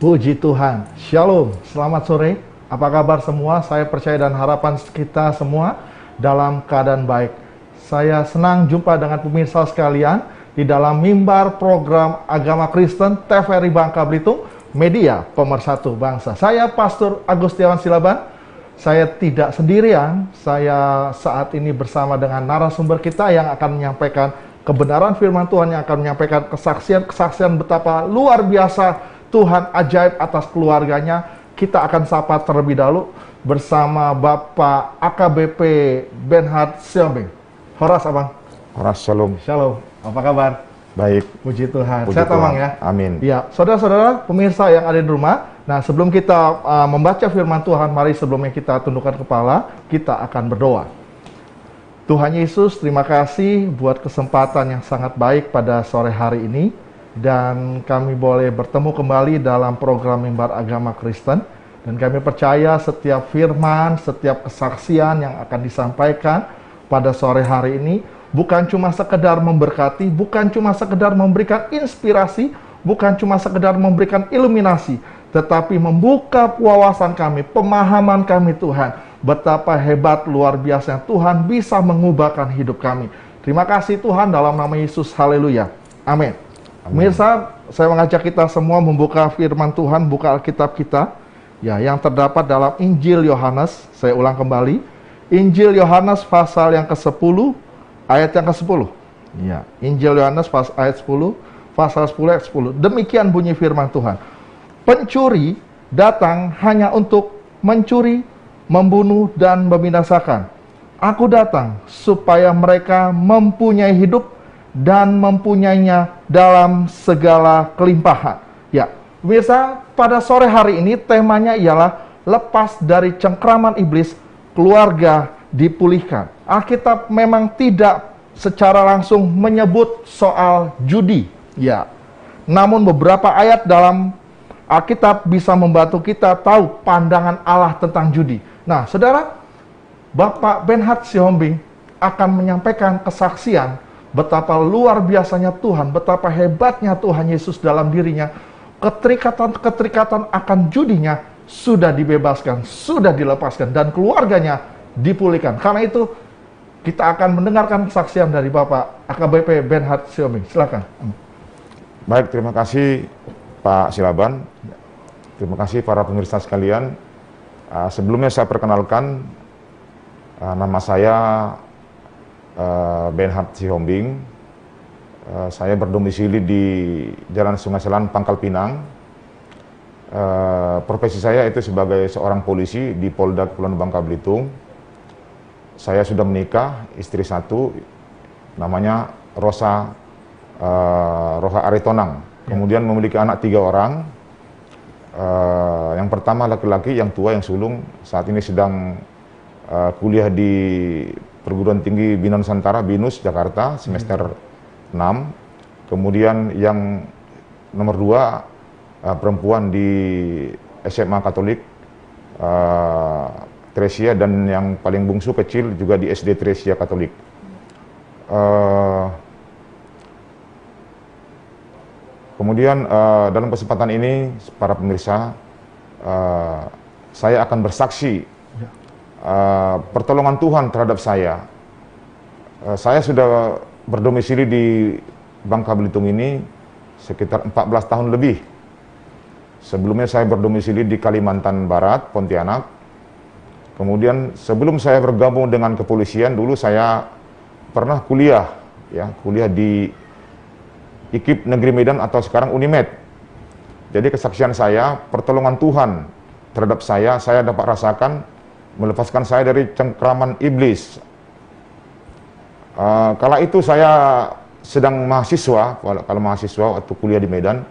Puji Tuhan. Shalom, selamat sore. Apa kabar semua? Saya percaya dan harapan kita semua dalam keadaan baik. Saya senang jumpa dengan pemirsa sekalian di dalam mimbar program Agama Kristen TVRI Bangka Belitung, media pemersatu bangsa. Saya Pastor Agustiawan Silaban. Saya tidak sendirian, saya saat ini bersama dengan narasumber kita yang akan menyampaikan kebenaran firman Tuhan, yang akan menyampaikan kesaksian betapa luar biasa Tuhan ajaib atas keluarganya. Kita akan sapa terlebih dahulu bersama Bapak AKBP Benhard Siombing. Horas Abang. Horas, shalom. Shalom, apa kabar? Baik. Puji Tuhan. Puji Sehat Tuhan. Abang ya? Amin. Ya, saudara-saudara pemirsa yang ada di rumah. Nah, sebelum kita membaca firman Tuhan, mari sebelumnya kita tundukkan kepala, kita akan berdoa. Tuhan Yesus, terima kasih buat kesempatan yang sangat baik pada sore hari ini. Dan kami boleh bertemu kembali dalam program Mimbar Agama Kristen. Dan kami percaya setiap firman, setiap kesaksian yang akan disampaikan pada sore hari ini bukan cuma sekedar memberkati, bukan cuma sekedar memberikan inspirasi, bukan cuma sekedar memberikan iluminasi, tetapi membuka wawasan kami, pemahaman kami Tuhan, betapa hebat luar biasa Tuhan bisa mengubahkan hidup kami. Terima kasih Tuhan, dalam nama Yesus, haleluya, amin. Pemirsa, saya mengajak kita semua membuka firman Tuhan, buka Alkitab kita, ya, yang terdapat dalam Injil Yohanes. Saya ulang kembali, Injil Yohanes pasal yang ke-10, ayat yang ke-10. Ya, Injil Yohanes ayat 10, pasal 10 ayat 10. Demikian bunyi firman Tuhan. Pencuri datang hanya untuk mencuri, membunuh, dan membinasakan. Aku datang supaya mereka mempunyai hidup dan mempunyainya dalam segala kelimpahan. Ya, pemirsa, pada sore hari ini temanya ialah lepas dari cengkraman iblis, keluarga dipulihkan. Alkitab memang tidak secara langsung menyebut soal judi, ya. Namun beberapa ayat dalam Alkitab bisa membantu kita tahu pandangan Allah tentang judi. Nah, saudara, Bapak Benhard Siombing akan menyampaikan kesaksian betapa luar biasanya Tuhan, betapa hebatnya Tuhan Yesus dalam dirinya. Keterikatan akan judinya sudah dibebaskan, sudah dilepaskan, dan keluarganya dipulihkan. Karena itu, kita akan mendengarkan kesaksian dari Bapak AKBP Benhard Siombing. Silakan. Baik, terima kasih Pak Silaban. Terima kasih para pemirsa sekalian. Sebelumnya saya perkenalkan, nama saya Benhard Siombing. Saya berdomisili di Jalan Sungai Selan, Pangkal Pinang. Profesi saya itu sebagai seorang polisi di Polda Kepulauan Bangka Belitung. Saya sudah menikah, istri satu, namanya Roha Aritonang. Kemudian memiliki anak 3 orang. Yang pertama laki-laki, yang tua, yang sulung, saat ini sedang kuliah di Perguruan Tinggi Bina Nusantara, BINUS, Jakarta, semester 6. Kemudian yang nomor 2, perempuan di SMA Katolik Tresia, dan yang paling bungsu kecil juga di SD Tresia Katolik. Kemudian dalam kesempatan ini, para pemirsa, saya akan bersaksi pertolongan Tuhan terhadap saya. Saya sudah berdomisili di Bangka Belitung ini sekitar 14 tahun lebih. Sebelumnya saya berdomisili di Kalimantan Barat, Pontianak. Kemudian sebelum saya bergabung dengan kepolisian, dulu saya pernah kuliah, ya, kuliah di IKIP Negeri Medan atau sekarang Unimed. Jadi kesaksian saya, pertolongan Tuhan terhadap saya dapat rasakan melepaskan saya dari cengkraman iblis. Kala itu saya sedang mahasiswa, kalau mahasiswa waktu kuliah di Medan.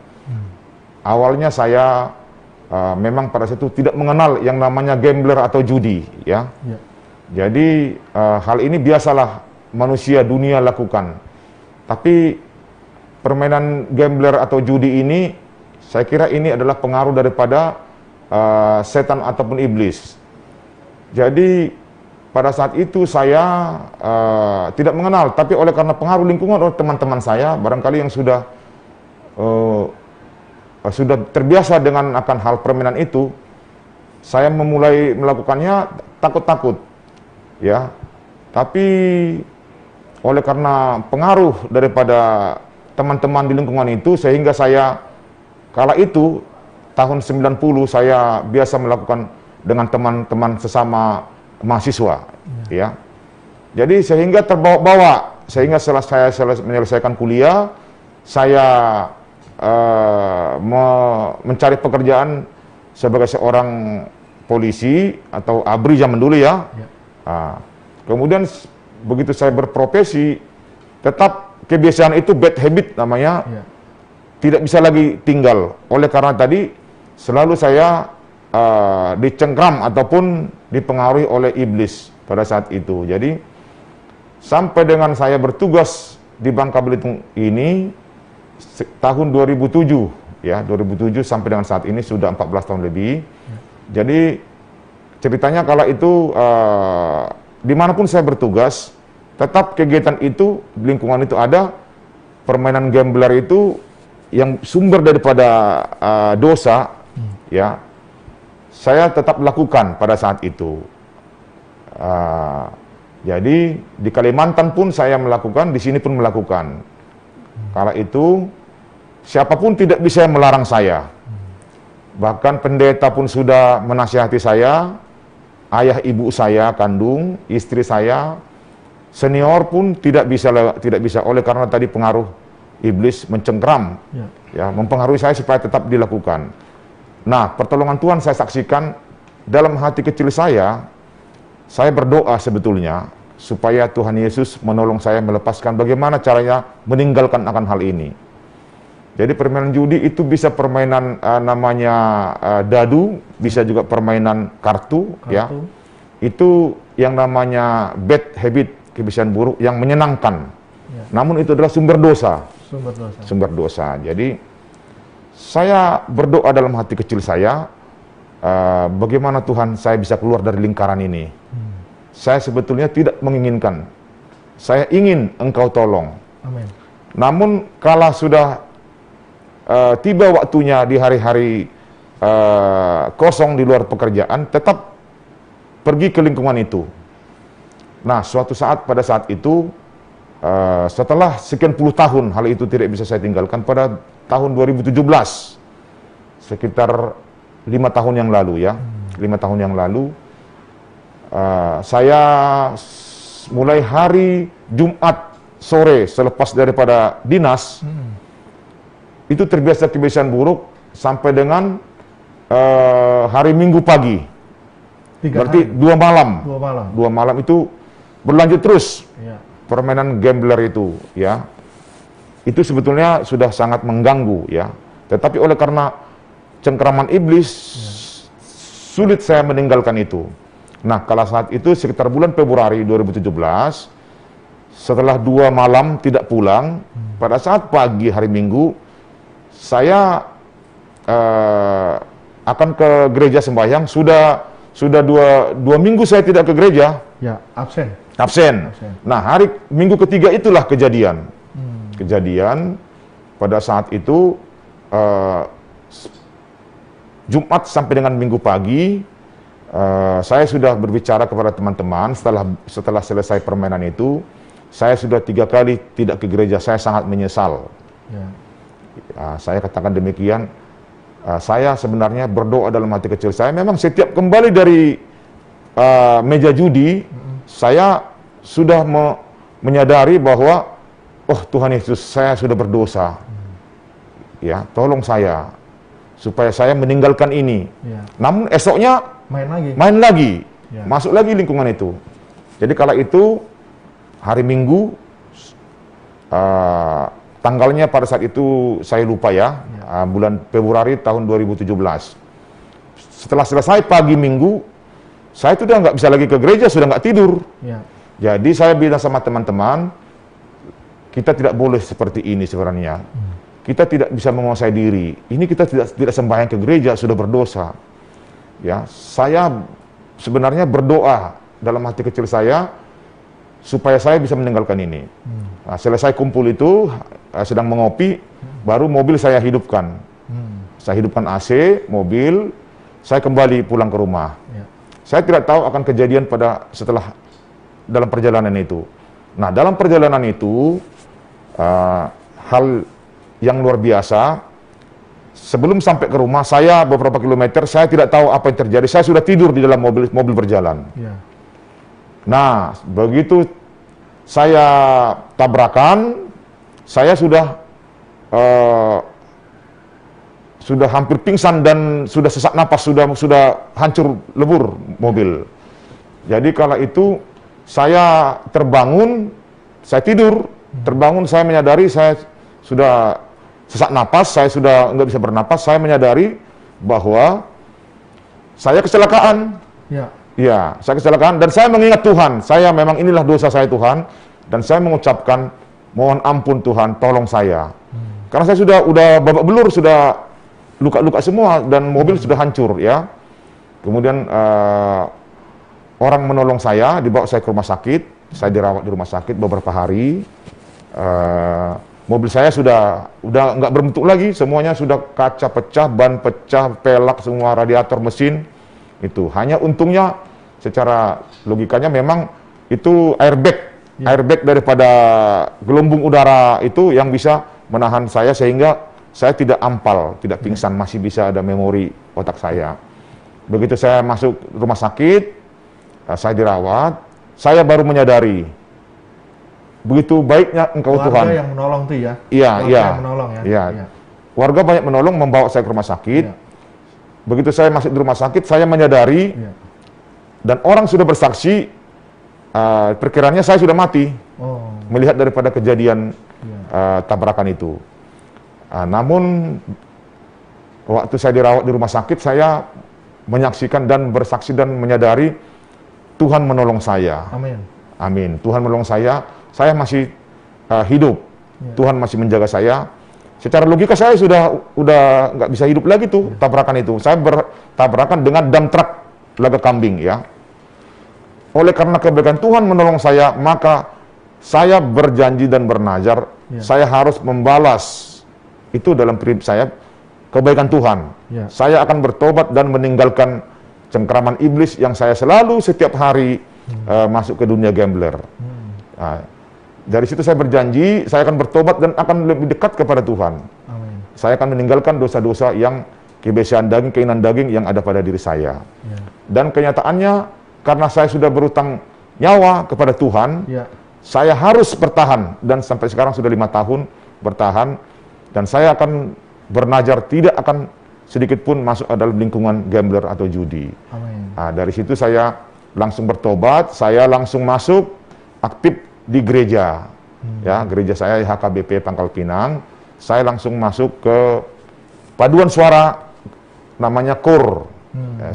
Awalnya saya memang pada saat itu tidak mengenal yang namanya gambler atau judi, ya. Jadi hal ini biasalah manusia dunia lakukan. Tapi permainan gambler atau judi ini, saya kira ini adalah pengaruh daripada setan ataupun iblis. Jadi pada saat itu saya tidak mengenal, tapi oleh karena pengaruh lingkungan oleh teman-teman saya, barangkali yang sudah sudah terbiasa dengan akan hal permainan itu, saya memulai melakukannya takut-takut, ya. Tapi oleh karena pengaruh daripada teman-teman di lingkungan itu, sehingga saya kala itu tahun 90 saya biasa melakukan dengan teman-teman sesama mahasiswa, ya. Jadi sehingga terbawa-bawa, sehingga setelah saya menyelesaikan kuliah, saya mencari pekerjaan sebagai seorang polisi atau ABRI zaman dulu, ya. Kemudian begitu saya berprofesi, tetap kebiasaan itu bad habit namanya, tidak bisa lagi tinggal. Oleh karena tadi selalu saya dicengkram ataupun dipengaruhi oleh iblis pada saat itu. Jadi sampai dengan saya bertugas di Bangka Belitung ini tahun 2007, ya, 2007 sampai dengan saat ini sudah 14 tahun lebih. Jadi ceritanya kala itu dimanapun saya bertugas, tetap kegiatan itu, lingkungan itu ada, permainan gambler itu yang sumber daripada dosa, ya, saya tetap lakukan pada saat itu. Jadi di Kalimantan pun saya melakukan, di sini pun melakukan. Kala itu siapapun tidak bisa melarang saya. Bahkan pendeta pun sudah menasihati saya, ayah ibu saya kandung, istri saya, senior pun tidak bisa oleh karena tadi pengaruh iblis mencengkram, ya, mempengaruhi saya supaya tetap dilakukan. Nah, pertolongan Tuhan saya saksikan dalam hati kecil saya berdoa sebetulnya supaya Tuhan Yesus menolong saya melepaskan bagaimana caranya meninggalkan akan hal ini. Jadi permainan judi itu bisa permainan namanya dadu, bisa juga permainan kartu, ya. Itu yang namanya bad habit, kebiasaan buruk yang menyenangkan. Namun itu adalah sumber dosa. Sumber dosa. Jadi saya berdoa dalam hati kecil saya, bagaimana Tuhan saya bisa keluar dari lingkaran ini. Saya sebetulnya tidak menginginkan. Saya ingin Engkau tolong. Amin. Namun kala sudah tiba waktunya di hari-hari kosong di luar pekerjaan, tetap pergi ke lingkungan itu. Nah, suatu saat pada saat itu, setelah sekian puluh tahun hal itu tidak bisa saya tinggalkan, pada tahun 2017, sekitar 5 tahun yang lalu, ya, 5 tahun yang lalu, saya mulai hari Jumat sore selepas daripada dinas, itu terbiasa kebiasaan buruk sampai dengan hari Minggu pagi. Berarti 2 malam. 2 malam itu berlanjut terus. Permainan gambler itu, ya. Itu sebetulnya sudah sangat mengganggu, ya. Tetapi oleh karena cengkraman iblis, sulit saya meninggalkan itu. Nah, kala saat itu sekitar bulan Februari 2017, setelah 2 malam tidak pulang, pada saat pagi hari Minggu, saya akan ke gereja sembahyang. Sudah dua minggu saya tidak ke gereja. Ya, absen. Nah, hari Minggu ketiga itulah kejadian. Kejadian pada saat itu Jumat sampai dengan Minggu pagi, saya sudah berbicara kepada teman-teman setelah selesai permainan itu, saya sudah 3 kali tidak ke gereja. Saya sangat menyesal. Saya katakan demikian. Saya sebenarnya berdoa dalam hati kecil saya. Memang setiap kembali dari meja judi, saya sudah menyadari bahwa, oh Tuhan Yesus, saya sudah berdosa. Ya, tolong saya supaya saya meninggalkan ini. Namun esoknya main lagi, masuk lagi lingkungan itu. Jadi kala itu hari Minggu, tanggalnya pada saat itu saya lupa, ya, bulan Februari tahun 2017. Setelah selesai pagi Minggu, saya itu udah nggak bisa lagi ke gereja, sudah nggak tidur. Jadi saya bilang sama teman-teman, kita tidak boleh seperti ini sebenarnya. Kita tidak bisa menguasai diri. Ini kita tidak sembahyang ke gereja, sudah berdosa. Ya, saya sebenarnya berdoa dalam hati kecil saya supaya saya bisa meninggalkan ini. Nah, selesai kumpul itu, sedang mengopi, baru mobil saya hidupkan. saya hidupkan AC, mobil, saya kembali pulang ke rumah. Ya. Saya tidak tahu akan kejadian setelah dalam perjalanan itu. Nah, dalam perjalanan itu, hal yang luar biasa, sebelum sampai ke rumah, saya beberapa kilometer, saya tidak tahu apa yang terjadi. Saya sudah tidur di dalam mobil berjalan. Ya. Nah, begitu saya tabrakan, saya sudah hampir pingsan dan sudah sesak napas, sudah hancur lebur mobil. Jadi kala itu saya terbangun, saya tidur, terbangun, saya menyadari saya sudah sesak napas, saya sudah nggak bisa bernapas, saya menyadari bahwa saya kecelakaan. Ya. Ya, saya kecelakaan dan saya mengingat Tuhan, saya memang inilah dosa saya Tuhan, dan saya mengucapkan mohon ampun Tuhan, tolong saya. Karena saya udah babak belur, sudah luka-luka semua dan mobil sudah hancur ya. Kemudian orang menolong saya, dibawa saya ke rumah sakit, saya dirawat di rumah sakit beberapa hari. Mobil saya udah nggak berbentuk lagi, semuanya sudah kaca pecah, ban pecah, pelak semua, radiator mesin itu. Hanya untungnya secara logikanya memang itu airbag daripada gelombung udara itu yang bisa menahan saya sehingga saya tidak ampal, tidak pingsan, masih bisa ada memori otak saya. Begitu saya masuk rumah sakit, saya dirawat, saya baru menyadari begitu baiknya Engkau Tuhan. Warga yang menolong tuh ya? Iya, iya. Yang menolong ya? Iya. Ya. Warga banyak menolong, membawa saya ke rumah sakit. Ya. Begitu saya masuk di rumah sakit, saya menyadari Ya. dan orang sudah bersaksi, perkiraannya saya sudah mati. Oh. Melihat daripada kejadian tabrakan itu. Namun waktu saya dirawat di rumah sakit, saya menyaksikan dan bersaksi dan menyadari Tuhan menolong saya. Amin. Amin. Tuhan menolong saya masih hidup. Ya. Tuhan masih menjaga saya. Secara logika saya udah nggak bisa hidup lagi tuh tabrakan itu. Saya bertabrakan dengan dump truck laga kambing ya. Oleh karena kebaikan Tuhan menolong saya, maka saya berjanji dan bernazar, saya harus membalas itu dalam prinsip saya kebaikan Tuhan. Saya akan bertobat dan meninggalkan cengkraman iblis yang saya selalu setiap hari masuk ke dunia gambler. Dari situ saya berjanji, saya akan bertobat dan akan lebih dekat kepada Tuhan. Amin. Saya akan meninggalkan dosa-dosa yang kebiasaan daging, keinginan daging yang ada pada diri saya. Dan kenyataannya, karena saya sudah berutang nyawa kepada Tuhan, saya harus bertahan. Dan sampai sekarang sudah 5 tahun bertahan. Dan saya akan bernazar tidak akan sedikit pun masuk dalam lingkungan gambler atau judi. Amin. Dari situ saya langsung bertobat, saya langsung masuk aktif di gereja, ya gereja saya HKBP Pangkal Pinang. Saya langsung masuk ke paduan suara, namanya KOR.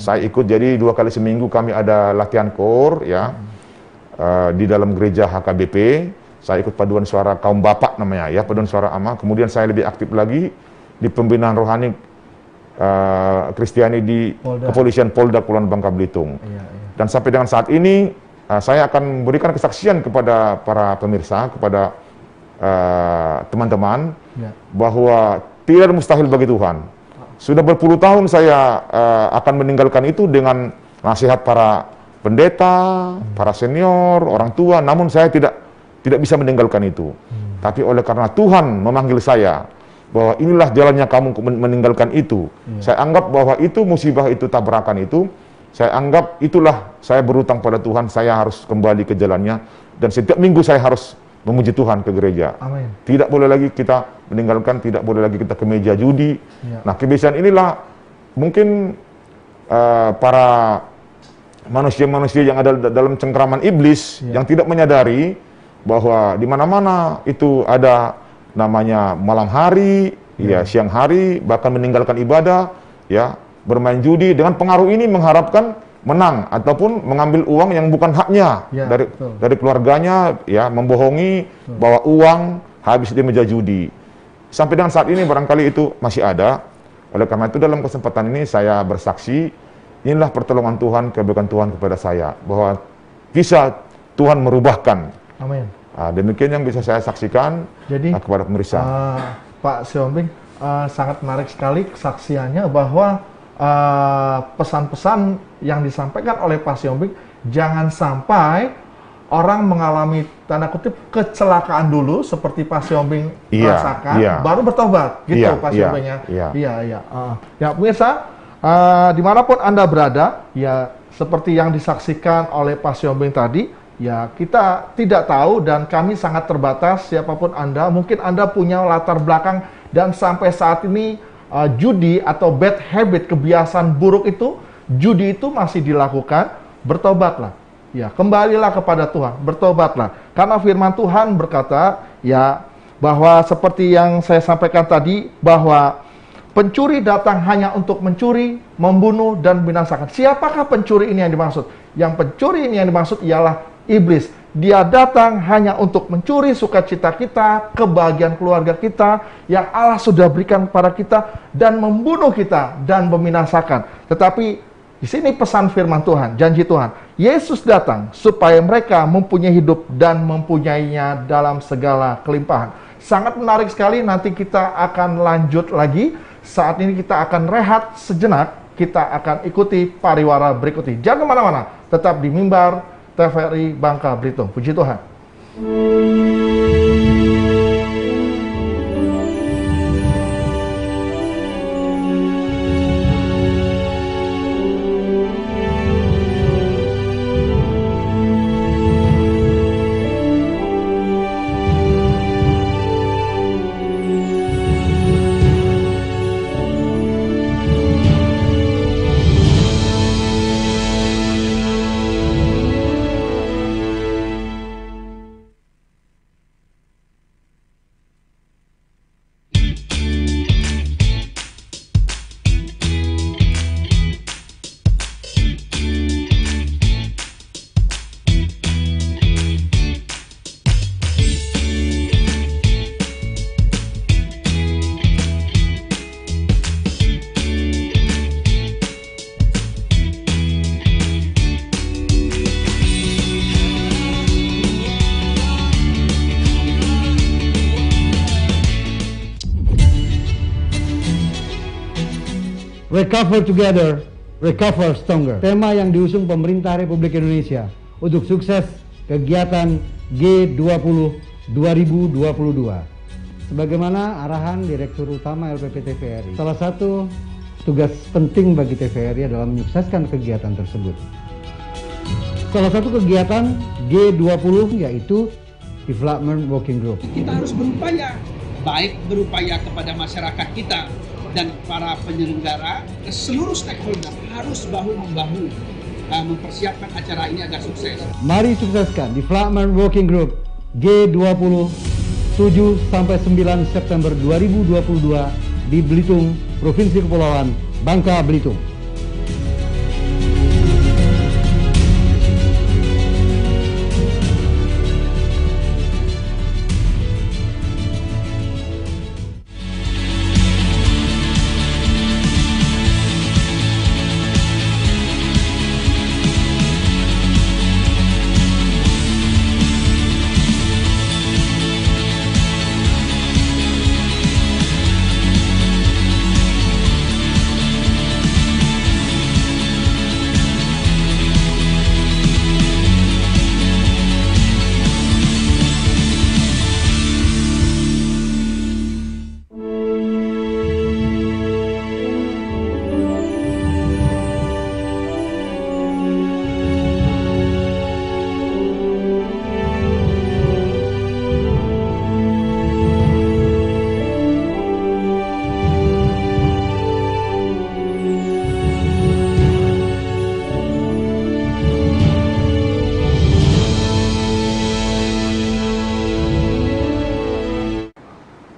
Saya ikut, jadi 2 kali seminggu kami ada latihan KOR, ya di dalam gereja HKBP. Saya ikut paduan suara kaum bapak namanya, ya paduan suara ama. Kemudian saya lebih aktif lagi di pembinaan rohani Kristiani di Kepolisian Polda Kepulauan Bangka Belitung. Dan sampai dengan saat ini saya akan memberikan kesaksian kepada para pemirsa, kepada teman-teman, bahwa tidak ada mustahil bagi Tuhan. Sudah berpuluh tahun saya akan meninggalkan itu dengan nasihat para pendeta, para senior, orang tua, namun saya tidak bisa meninggalkan itu. Tapi oleh karena Tuhan memanggil saya, bahwa inilah jalannya kamu meninggalkan itu. Saya anggap bahwa itu musibah, itu tabrakan itu, saya anggap itulah saya berutang pada Tuhan, saya harus kembali ke jalannya. Dan setiap minggu saya harus memuji Tuhan ke gereja. Amin. Tidak boleh lagi kita meninggalkan, tidak boleh lagi kita ke meja judi. Nah, kebiasaan inilah mungkin para manusia-manusia yang ada dalam cengkraman iblis yang tidak menyadari bahwa di mana-mana itu ada namanya malam hari, siang hari, bahkan meninggalkan ibadah, bermain judi dengan pengaruh ini mengharapkan menang ataupun mengambil uang yang bukan haknya dari keluarganya, membohongi bahwa uang habis di meja judi. Sampai dengan saat ini barangkali itu masih ada. Oleh karena itu dalam kesempatan ini saya bersaksi, inilah pertolongan Tuhan, kebaikan Tuhan kepada saya, bahwa bisa Tuhan merubahkan. Amin. Demikian yang bisa saya saksikan kepada pemirsa. Pak Siombing, sangat menarik sekali kesaksiannya bahwa pesan-pesan yang disampaikan oleh Pak Siombing, jangan sampai orang mengalami tanda kutip kecelakaan dulu seperti Pak Siombing rasakan, baru bertobat, gitu Pak Siombing ya. Ya pemirsa, dimanapun Anda berada, ya seperti yang disaksikan oleh Pak Siombing tadi, ya kita tidak tahu dan kami sangat terbatas. Siapapun Anda, mungkin Anda punya latar belakang dan sampai saat ini judi atau bad habit, kebiasaan buruk itu, judi itu masih dilakukan. Bertobatlah. Ya, kembalilah kepada Tuhan, bertobatlah. Karena firman Tuhan berkata, ya, bahwa seperti yang saya sampaikan tadi, bahwa pencuri datang hanya untuk mencuri, membunuh, dan binasakan. Siapakah pencuri ini yang dimaksud? Yang pencuri ini yang dimaksud ialah iblis. Dia datang hanya untuk mencuri sukacita kita, kebahagiaan keluarga kita, yang Allah sudah berikan kepada kita, dan membunuh kita, dan membinasakan. Tetapi di sini pesan firman Tuhan, janji Tuhan. Yesus datang supaya mereka mempunyai hidup dan mempunyainya dalam segala kelimpahan. Sangat menarik sekali, nanti kita akan lanjut lagi. Saat ini kita akan rehat sejenak, kita akan ikuti pariwara berikutnya. Jangan kemana-mana, tetap di Mimbar TVRI Bangka Belitung. Puji Tuhan. Recover Together, Recover Stronger. Tema yang diusung pemerintah Republik Indonesia untuk sukses kegiatan G20 2022. Sebagaimana arahan Direktur Utama LPP TVRI, salah satu tugas penting bagi TVRI adalah menyukseskan kegiatan tersebut. Salah satu kegiatan G20 yaitu Development Working Group. Kita harus berupaya, baik berupaya kepada masyarakat kita dan para penyelenggara, seluruh stakeholder harus bahu-membahu mempersiapkan acara ini agar sukses. Mari sukseskan Development Working Group G20 7-9 September 2022 di Belitung, Provinsi Kepulauan Bangka Belitung.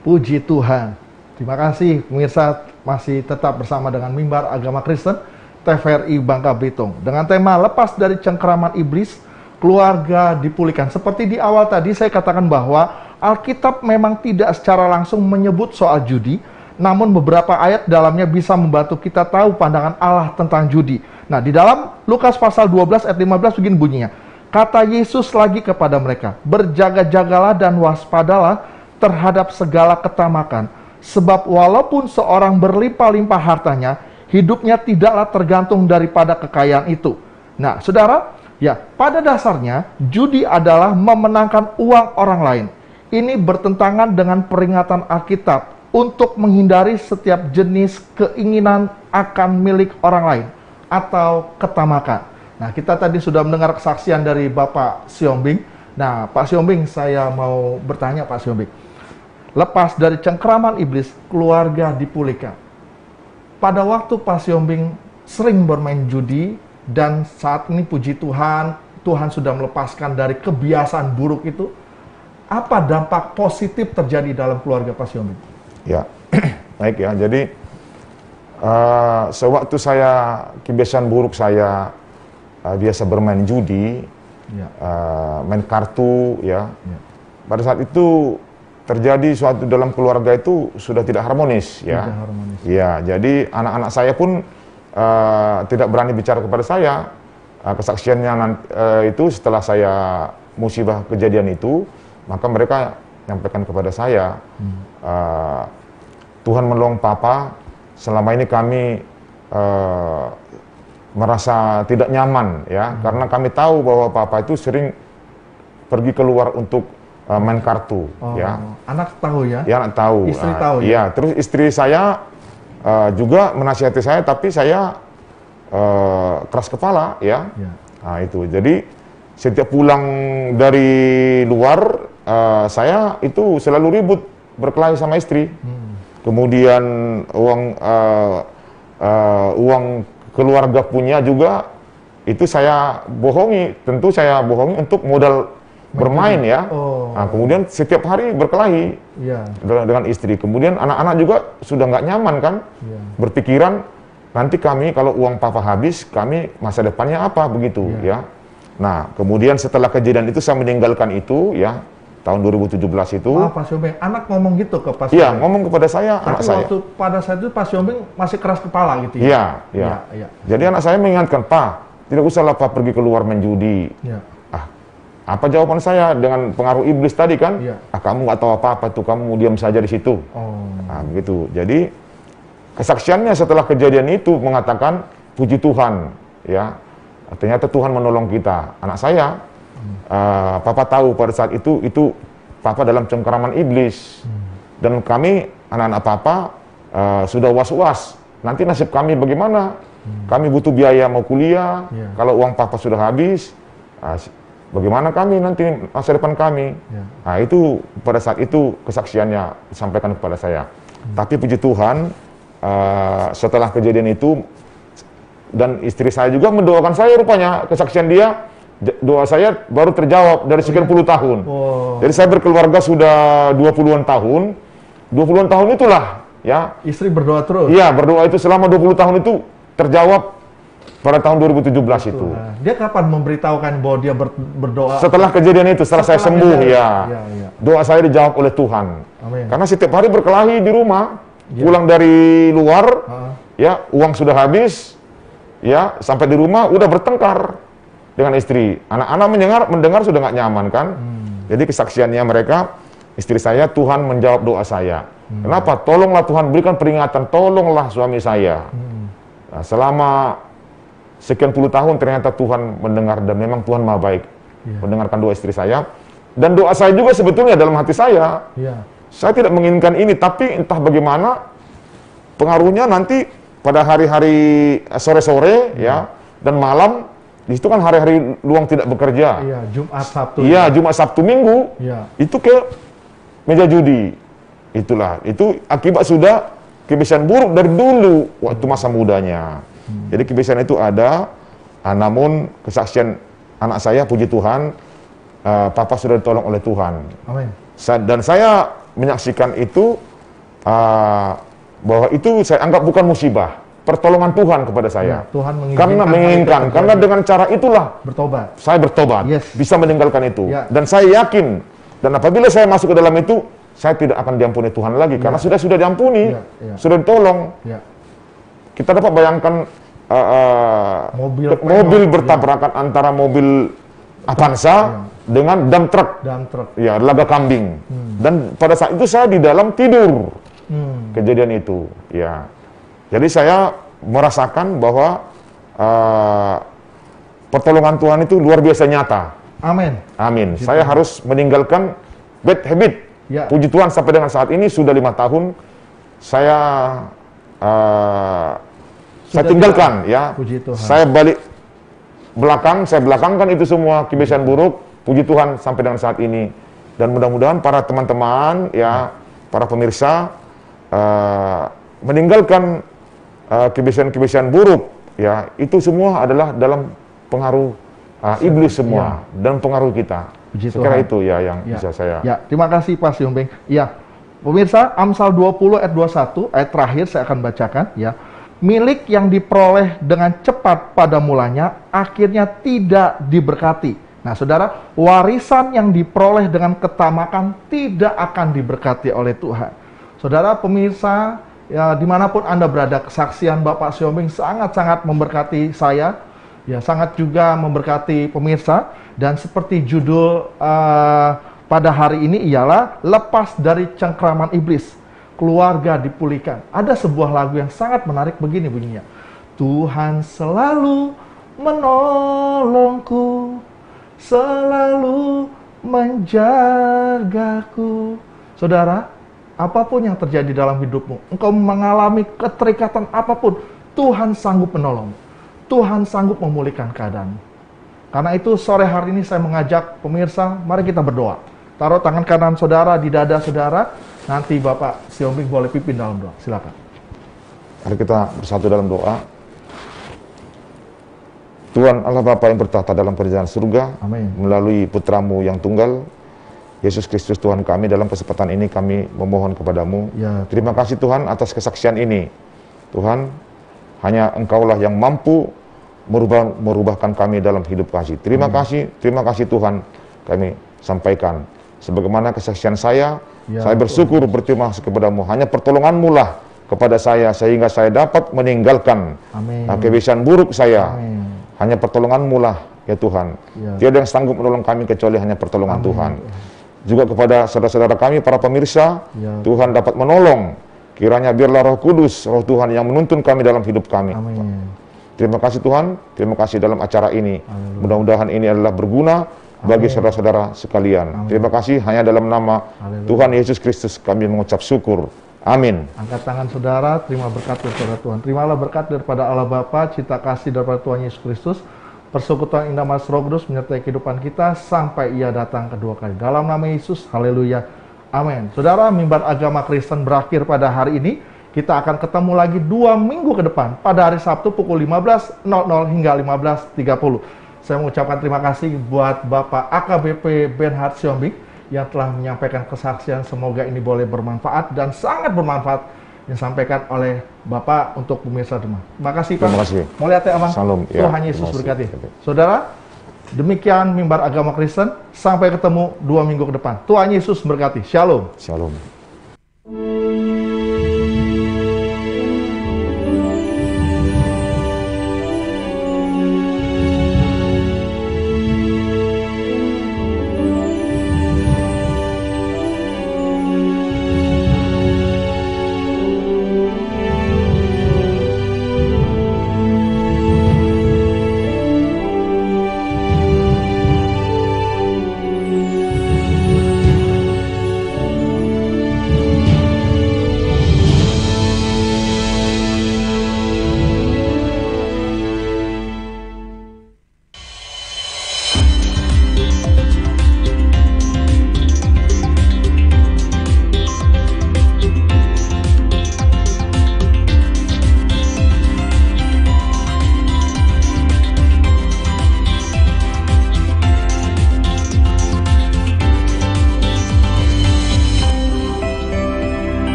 Puji Tuhan. Terima kasih pemirsa masih tetap bersama dengan Mimbar Agama Kristen TVRI Bangka Belitung. Dengan tema lepas dari cengkeraman iblis, keluarga dipulihkan. Seperti di awal tadi saya katakan bahwa Alkitab memang tidak secara langsung menyebut soal judi, namun beberapa ayat dalamnya bisa membantu kita tahu pandangan Allah tentang judi. Nah, di dalam Lukas pasal 12 ayat 15 begini bunyinya. Kata Yesus lagi kepada mereka, berjaga-jagalah dan waspadalah terhadap segala ketamakan, Sebab walaupun seorang berlimpah-limpah hartanya, hidupnya tidaklah tergantung daripada kekayaan itu. Nah, saudara, ya, pada dasarnya judi adalah memenangkan uang orang lain. Ini bertentangan dengan peringatan Alkitab untuk menghindari setiap jenis keinginan akan milik orang lain atau ketamakan. Nah, kita tadi sudah mendengar kesaksian dari Bapak Siombing. Nah, Pak Siombing, saya mau bertanya Pak Siombing. Lepas dari cengkeraman iblis, keluarga dipulihkan. Pada waktu Pak Siombing sering bermain judi, dan saat ini puji Tuhan, Tuhan sudah melepaskan dari kebiasaan buruk itu, apa dampak positif terjadi dalam keluarga Pak Siombing? Ya, baik ya. Jadi, sewaktu saya, kebiasaan buruk saya biasa bermain judi, Ya. main kartu, ya. Pada saat itu terjadi suatu dalam keluarga itu sudah tidak harmonis, ya. Tidak harmonis. Ya, jadi anak-anak saya pun tidak berani bicara kepada saya. Kesaksiannya itu setelah saya musibah kejadian itu, maka mereka menyampaikan kepada saya, Tuhan menolong Papa, selama ini kami merasa tidak nyaman, ya, karena kami tahu bahwa Papa itu sering pergi keluar untuk main kartu, ya. Anak tahu ya? Ya, anak tahu. Istri tahu ya? Iya, terus istri saya juga menasihati saya, tapi saya keras kepala, ya. Nah, itu. Jadi setiap pulang dari luar, saya itu selalu ribut berkelahi sama istri. Kemudian uang keluarga punya juga itu saya bohongi. Tentu saya bohongi untuk modal bermain, ya. Nah, kemudian setiap hari berkelahi dengan istri. Kemudian anak-anak juga sudah nggak nyaman kan, berpikiran nanti kami kalau uang Papa habis, kami masa depannya apa begitu, ya. Nah, kemudian setelah kejadian itu saya meninggalkan itu, ya, tahun 2017 itu. Pak Siombing, anak ngomong gitu ke Pak Siombing? Iya, ngomong kepada saya, tapi anak saya. waktu pada saat itu Pak Siombing masih keras kepala gitu ya? Iya. Jadi anak saya mengingatkan, Pak, tidak usahlah Pak pergi keluar main judi. Apa jawaban saya dengan pengaruh iblis tadi kan? Kamu nggak tahu apa-apa tuh, kamu diam saja di situ. Nah, begitu. Jadi kesaksiannya setelah kejadian itu mengatakan, puji Tuhan, ya, ternyata Tuhan menolong kita. Anak saya, Papa tahu pada saat itu Papa dalam cengkeraman iblis, dan kami anak-anak Papa sudah was-was. Nanti nasib kami bagaimana? Kami butuh biaya mau kuliah. Kalau uang Papa sudah habis, bagaimana kami nanti masa depan kami? Nah, itu pada saat itu kesaksiannya disampaikan kepada saya. Tapi puji Tuhan, setelah kejadian itu, dan istri saya juga mendoakan saya, rupanya kesaksian dia, doa saya baru terjawab dari sekian puluh tahun. Jadi saya berkeluarga sudah 20-an tahun. 20-an tahun itulah, ya. Istri berdoa terus? Iya, berdoa itu selama 20 tahun itu terjawab pada tahun 2017 itu. Dia kapan memberitahukan bahwa dia berdoa? Setelah kejadian itu, setelah saya sembuh, ya. Doa saya dijawab oleh Tuhan. Amin. Karena setiap hari berkelahi di rumah, pulang dari luar, ya, uang sudah habis, ya, sampai di rumah udah bertengkar dengan istri. Anak-anak mendengar sudah nggak nyaman kan. Jadi kesaksiannya mereka, istri saya, Tuhan menjawab doa saya. Kenapa? Tolonglah Tuhan, berikan peringatan, tolonglah suami saya. Nah, selama sekian puluh tahun ternyata Tuhan mendengar, dan memang Tuhan maha baik, mendengarkan doa istri saya. Dan doa saya juga sebetulnya dalam hati saya. Saya tidak menginginkan ini, tapi entah bagaimana pengaruhnya nanti pada hari-hari sore-sore, ya, dan malam. Di situ kan hari-hari luang tidak bekerja. Jumat, Sabtu. Iya, Jumat, Sabtu, Minggu. Itu ke meja judi. Itulah, itu akibat sudah kebiasaan buruk dari dulu waktu masa mudanya. Jadi kebiasaan itu ada, namun kesaksian anak saya, puji Tuhan, Papa sudah ditolong oleh Tuhan. Amin. Dan saya menyaksikan itu, bahwa itu saya anggap bukan musibah, pertolongan Tuhan kepada saya. Tuhan menginginkan, karena dengan cara itulah bertobat. Saya bertobat, bisa meninggalkan itu. Dan saya yakin, dan apabila saya masuk ke dalam itu, saya tidak akan diampuni Tuhan lagi, karena sudah diampuni, sudah ditolong. Kita dapat bayangkan mobil bertabrakan antara mobil Avanza dengan dump truck. Ya, laga kambing. Dan pada saat itu saya di dalam tidur. kejadian itu. Ya, jadi saya merasakan bahwa pertolongan Tuhan itu luar biasa nyata. Amin. Amin. Saya harus meninggalkan bad habit. Ya. Puji Tuhan sampai dengan saat ini sudah 5 tahun saya tinggalkan ya. Puji Tuhan. Saya balik saya belakangkan itu semua kebiasaan buruk. Puji Tuhan sampai dengan saat ini. Dan mudah-mudahan para teman-teman ya, para pemirsa meninggalkan kebiasaan-kebiasaan buruk ya. Itu semua adalah dalam pengaruh iblis semua dan pengaruh kita. Sekira itu ya yang bisa saya. Ya, terima kasih Pak Siombing. Ya, pemirsa, Amsal 20 ayat 21, ayat terakhir saya akan bacakan ya. Milik yang diperoleh dengan cepat pada mulanya akhirnya tidak diberkati. Nah, saudara, warisan yang diperoleh dengan ketamakan tidak akan diberkati oleh Tuhan. Saudara pemirsa, ya dimanapun Anda berada, kesaksian Bapak Siombing sangat-sangat memberkati saya. Ya, sangat juga memberkati pemirsa. Dan seperti judul pada hari ini ialah lepas dari cengkraman iblis, keluarga dipulihkan. Ada sebuah lagu yang sangat menarik begini bunyinya. Tuhan selalu menolongku, selalu menjagaku. Saudara, apapun yang terjadi dalam hidupmu, engkau mengalami keterikatan apapun, Tuhan sanggup menolong. Tuhan sanggup memulihkan keadaanmu. Karena itu sore hari ini saya mengajak pemirsa, mari kita berdoa. Taruh tangan kanan saudara di dada saudara, nanti Bapak Siombing boleh pimpin dalam doa. Silakan. Mari kita bersatu dalam doa. Tuhan Allah Bapa yang bertahta dalam kerajaan surga, Amin. Melalui putramu yang tunggal, Yesus Kristus Tuhan kami, dalam kesempatan ini kami memohon kepadamu. Ya, terima kasih Tuhan atas kesaksian ini. Tuhan, hanya Engkaulah yang mampu merubahkan kami dalam hidup kasih. Terima kasih Tuhan kami sampaikan. Sebagaimana kesaksian saya bersyukur berterima kasih kepadamu. Hanya pertolonganmu lah kepada saya, sehingga saya dapat meninggalkan kebiasaan buruk saya. Amin. Hanya pertolonganmu lah ya Tuhan. Ya. Tiada yang sanggup menolong kami kecuali hanya pertolongan Tuhan. Juga kepada saudara-saudara kami, para pemirsa, Tuhan dapat menolong. Kiranya biarlah Roh Kudus, Roh Tuhan yang menuntun kami dalam hidup kami. Amin. Terima kasih Tuhan, terima kasih dalam acara ini. Mudah-mudahan ini adalah berguna bagi saudara-saudara sekalian. Terima kasih, hanya dalam nama Tuhan Yesus Kristus kami mengucap syukur. Amin. Angkat tangan saudara, terima berkat daripada Tuhan. Terimalah berkat daripada Allah Bapa, cinta kasih daripada Tuhan Yesus Kristus, persekutuan indah Mas Roh Kudus menyertai kehidupan kita sampai Ia datang kedua kali. Dalam nama Yesus, haleluya. Amin. Saudara, mimbar agama Kristen berakhir pada hari ini. Kita akan ketemu lagi 2 minggu ke depan pada hari Sabtu pukul 15.00 hingga 15.30. Saya mengucapkan terima kasih buat Bapak AKBP Benhard Siombing yang telah menyampaikan kesaksian. Semoga ini boleh bermanfaat dan sangat bermanfaat yang disampaikan oleh Bapak untuk pemirsa Demang. Terima kasih Pak. Terima kasih. Mulia Teh Amang. Salam. Tuhan Yesus berkati. Saudara, demikian mimbar agama Kristen. Sampai ketemu 2 minggu ke depan. Tuhan Yesus berkati. Shalom. Shalom.